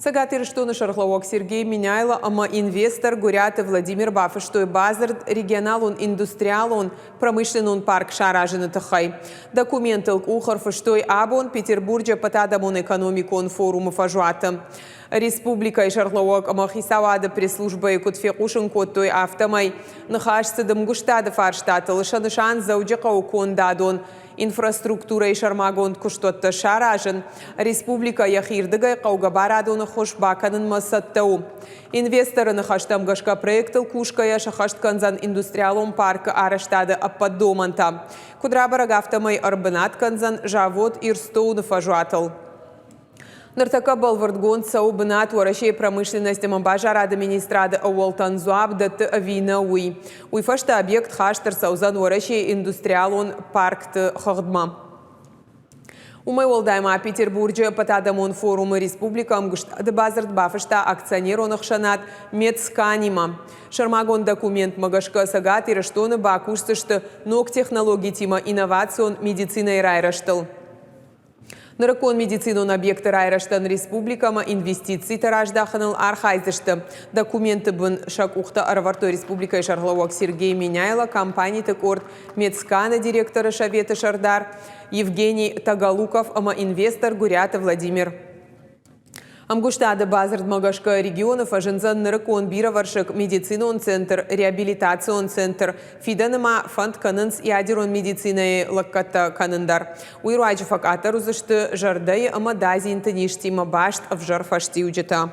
Сагатыр что шарлауок Сергей Миняйло, ама инвестор Гуряты Владимир Бафы, что и базард регионал индустриал промышленный парк Шаражин Тахай. Документы ухар что и абон Петербурге потадамон экономику форум фажуата. Республика и шарлауок ама хисавада пресс-служба и кутфекушин коттой автомай. Нахашцы дамгуштада фарштата лышанышан заудека укон дадон. Инфраструктура и шармагон куштотта Шаражин. Республика яхирдыгай каугабарадон хошбаканын масаттау. Инвесторы нахаштам гашка проектыл кушкая шахаштканзан индустриалом парка араштады аппаддоманта. Кудрабараг автомай арбанатканзан жавод ирстоуны фажуатыл. Нартака балвардгон саубнат ворашей промышленности мамбажара администрады ауалтан зуаб дат авина уи. Уйфашта объект хаштар саузан ворашей индустриалон паркты хагдма. Умай волдайма Петербурге потадамон форумы республикам гуштады базард бафышта акционер онахшанат медсканима. Шармагон документ магашка сагат и раштоны бакушсышты ног технологий тима инновацион медицина и райраштыл. Наракон медицину на объекты райраштан республикама инвестиций тараждаханыл архайзышты. Документы бын шакухта арвартой республика и шарлауак Сергей Миняйло, компании текорд медскана директора Шавета Шардар, Евгений Тагалуков, ама инвестор Гурята Владимир. Амгуштада базард магашка регионов ажинзан наракон бироваршек медицинон центр, реабилитацион центр, фиданама фонд канынс и адерон медицины лакката канындар. Уйруаджи факатар узышты жарды ама дази интеништи ма башт в жарфашти уджета.